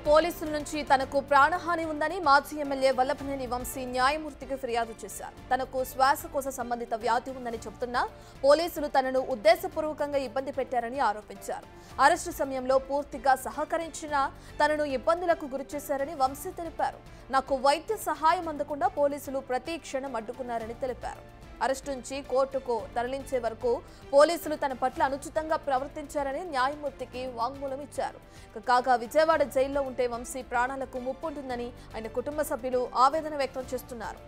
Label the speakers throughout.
Speaker 1: పోలీసుల నుంచి తనకు ప్రాణహాని ఉందని మాజీ ఎమ్మెల్యే వల్లభనేని వంశీ న్యాయమూర్తికి ఫిర్యాదు చేశారు. తనకు శ్వాసకోశ సంబంధిత వ్యాధి ఉందని చెబుతున్నా పోలీసులు తనను ఉద్దేశపూర్వకంగా ఇబ్బంది పెట్టారని ఆరోపించారు. అరెస్టు సమయంలో పూర్తిగా సహకరించినా తనను ఇబ్బందులకు గురిచేశారని వంశీ తెలిపారు. నాకు వైద్య సహాయం అందకుండా పోలీసులు ప్రతి క్షణం అడ్డుకున్నారని తెలిపారు. అరెస్టు నుంచి కోర్టుకు తరలించే వరకు పోలీసులు తన పట్ల అనుచితంగా ప్రవర్తించారని న్యాయమూర్తికి వాంగ్మూలం ఇచ్చారు. కాగా విజయవాడ జైల్లో ఉంటే వంశీ ప్రాణాలకు ముప్పుంటుందని ఆయన కుటుంబ సభ్యులు ఆవేదన వ్యక్తం చేస్తున్నారు.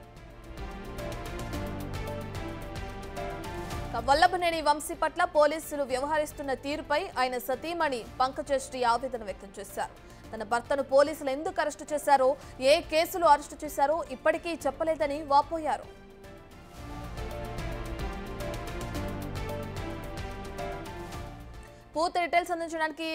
Speaker 1: వల్లభనేని వంశీ పట్ల పోలీసులు వ్యవహరిస్తున్న తీరుపై ఆయన సతీమణి పంకజశ్రీ ఆవేదన వ్యక్తం చేశారు. తన భర్తను పోలీసులు ఎందుకు అరెస్టు చేశారో, ఏ కేసులు అరెస్టు చేశారో ఇప్పటికీ చెప్పలేదని వాపోయారు. పూర్తి డీటెయిల్స్ అందించడానికి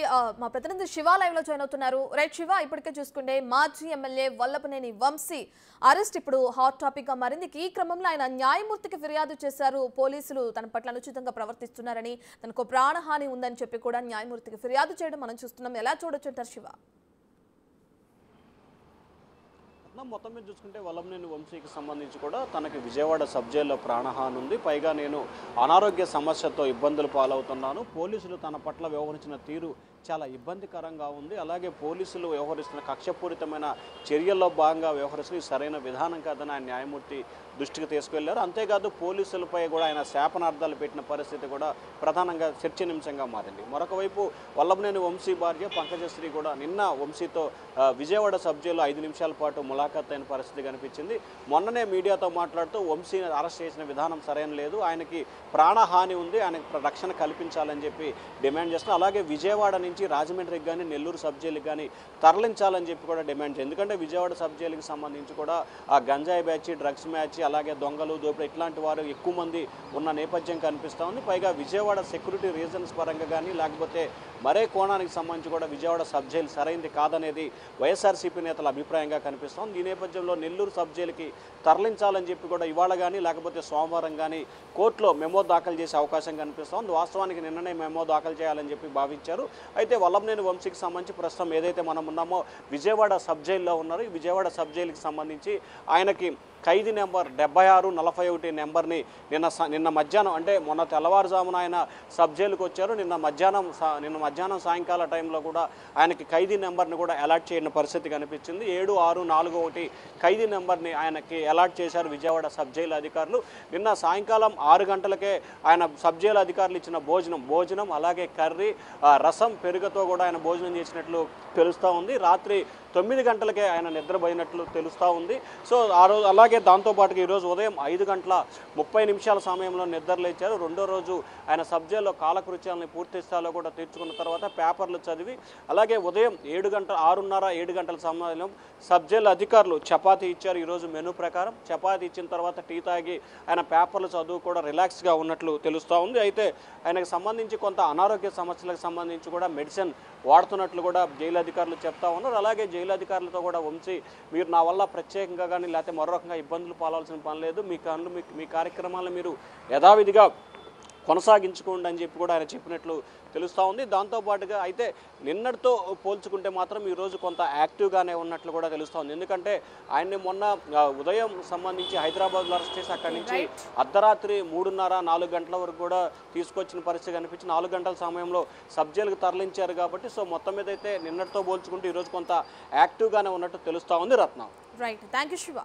Speaker 1: మా ప్రతినిధి శివ లైవ్ లో జాయిన్ అవుతున్నారు. రైట్ శివ, ఇప్పటికే చూసుకుంటే మాజీ ఎమ్మెల్యే వల్లభనేని వంశీ అరెస్ట్ ఇప్పుడు హాట్ టాపిక్ గా మారింది. ఈ క్రమంలో ఆయన న్యాయమూర్తికి ఫిర్యాదు చేశారు. పోలీసులు తన పట్ల అనుచితంగా ప్రవర్తిస్తున్నారని, తనకు ప్రాణహాని ఉందని చెప్పి కూడా న్యాయమూర్తికి ఫిర్యాదు చేయడం మనం చూస్తున్నాం. ఎలా చూడొచ్చు అంటారు శివ?
Speaker 2: మొత్తం మీద చూసుకుంటే వల్లభనేని వంశీకి సంబంధించి కూడా తనకి విజయవాడ సబ్ జైల్లో ప్రాణహాని ఉంది. పైగా నేను అనారోగ్య సమస్యతో ఇబ్బందులు పాలవుతున్నాను. పోలీసులు తన పట్ల వ్యవహరించిన తీరు చాలా ఇబ్బందికరంగా ఉంది. అలాగే పోలీసులు వ్యవహరిస్తున్న కక్షపూరితమైన చర్యల్లో భాగంగా వ్యవహరిస్తున్న సరైన విధానం కాదని ఆయన న్యాయమూర్తి దృష్టికి తీసుకెళ్లారు. అంతేకాదు పోలీసులపై కూడా ఆయన శాపనార్థాలు పెట్టిన పరిస్థితి కూడా ప్రధానంగా చర్చనీయాంశంగా మారింది. మరొక వైపు వల్లభనేని వంశీ భార్య పంకజశ్రీ కూడా నిన్న వంశీతో విజయవాడ సబ్ జైల్లో 5 నిమిషాల పాటు ములాఖాత్ అయిన పరిస్థితి కనిపించింది. మొన్ననే మీడియాతో మాట్లాడుతూ వంశీని అరెస్ట్ చేసిన విధానం సరైన లేదు, ఆయనకి ప్రాణహాని ఉంది, ఆయనకు రక్షణ కల్పించాలని చెప్పి డిమాండ్ చేస్తున్నారు. అలాగే విజయవాడ నుంచి రాజమండ్రికి కానీ నెల్లూరు సబ్ జైలుకి కానీ తరలించాలని చెప్పి కూడా డిమాండ్ చేయాలి. ఎందుకంటే విజయవాడ సబ్ జైలుకి సంబంధించి కూడా ఆ గంజాయి బ్యాచ్, డ్రగ్స్ మ్యాచ్, అలాగే దొంగలు, దోపిడీ ఇట్లాంటి వారు ఎక్కువ మంది ఉన్న నేపథ్యం కనిపిస్తూ ఉంది. పైగా విజయవాడ సెక్యూరిటీ రీజన్స్ పరంగా కానీ లేకపోతే మరే కోణానికి సంబంధించి కూడా విజయవాడ సబ్ జైలు సరైంది కాదనేది వైఎస్ఆర్సీపీ నేతల అభిప్రాయంగా కనిపిస్తోంది. ఈ నేపథ్యంలో నెల్లూరు సబ్ జైలుకి తరలించాలని చెప్పి కూడా ఇవాళ కానీ లేకపోతే సోమవారం కానీ కోర్టులో మెమో దాఖలు చేసే అవకాశం కనిపిస్తోంది. వాస్తవానికి నిన్ననే మెమో దాఖలు చేయాలని చెప్పి భావించారు. అయితే వల్లభనేని వంశీకి సంబంధించి ప్రస్తుతం ఏదైతే మనం ఉన్నామో విజయవాడ సబ్ జైల్లో ఉన్నారు. ఈ విజయవాడ సబ్ జైలుకి సంబంధించి ఆయనకి ఖైదీ నెంబర్ 7641 నెంబర్ని నిన్న మధ్యాహ్నం, అంటే మొన్న తెల్లవారుజామున ఆయన సబ్ జైలుకి వచ్చారు. నిన్న మధ్యాహ్నం సాయంకాల టైంలో కూడా ఆయనకి ఖైదీ నెంబర్ని కూడా అలాట్ చేయని పరిస్థితి కనిపించింది. 7641 ఖైదీ నెంబర్ని ఆయనకి అలాట్ చేశారు విజయవాడ సబ్ జైలు అధికారులు. నిన్న సాయంకాలం 6 గంటలకే ఆయన సబ్ జైలు అధికారులు ఇచ్చిన భోజనం అలాగే కర్రీ, రసం, పెరుగుతో కూడా ఆయన భోజనం చేసినట్లు తెలుస్తూ ఉంది. రాత్రి 9 గంటలకే ఆయన నిద్రపోయినట్లు తెలుస్తూ ఉంది. సో ఆ రోజు అలాగే దాంతోపాటుగా ఈరోజు ఉదయం 5:30 సమయంలో నిద్రలేచారు. రెండో రోజు ఆయన సబ్ జైల్లో కాలకృత్యాలని పూర్తి స్థాయిలో కూడా తీర్చుకున్న తర్వాత పేపర్లు చదివి అలాగే ఉదయం 6:30-7 గంటల సమయంలో సబ్ జైలు అధికారులు చపాతీ ఇచ్చారు. ఈరోజు మెనూ ప్రకారం చపాతీ ఇచ్చిన తర్వాత టీ తాగి ఆయన పేపర్లు చదువు కూడా రిలాక్స్గా ఉన్నట్లు తెలుస్తూ ఉంది. అయితే ఆయనకు సంబంధించి కొంత అనారోగ్య సమస్యలకు సంబంధించి కూడా మెడిసిన్ వాడుతున్నట్లు కూడా జైలు అధికారులు చెప్తా ఉన్నారు. అలాగే జైలు అధికారులతో కూడా వంశీ, మీరు నా వల్ల ప్రత్యేకంగా కానీ లేకపోతే మరో రకంగా ఇబ్బందులు పాలవలసిన పని లేదు, మీ కార్యక్రమాలను మీరు యథావిధిగా కొనసాగించుకోండి అని చెప్పి కూడా ఆయన చెప్పినట్లు తెలుస్తూ ఉంది. దాంతోపాటుగా అయితే నిన్నటితో పోల్చుకుంటే మాత్రం ఈరోజు కొంత యాక్టివ్గానే ఉన్నట్లు కూడా తెలుస్తూ ఉంది. ఎందుకంటే ఆయన్ని మొన్న ఉదయం సంబంధించి హైదరాబాద్లో అరెస్ట్ చేసి అక్కడి నుంచి అర్ధరాత్రి 3:30-4 గంటల వరకు కూడా తీసుకొచ్చిన పరిస్థితి కనిపించి 4 గంటల సమయంలో సబ్ జైలుకు తరలించారు కాబట్టి సో మొత్తం మీద అయితే నిన్నటితో పోల్చుకుంటే ఈరోజు కొంత యాక్టివ్గానే ఉన్నట్టు తెలుస్తూ ఉంది. Ratna.
Speaker 1: Right, thank you Shiva.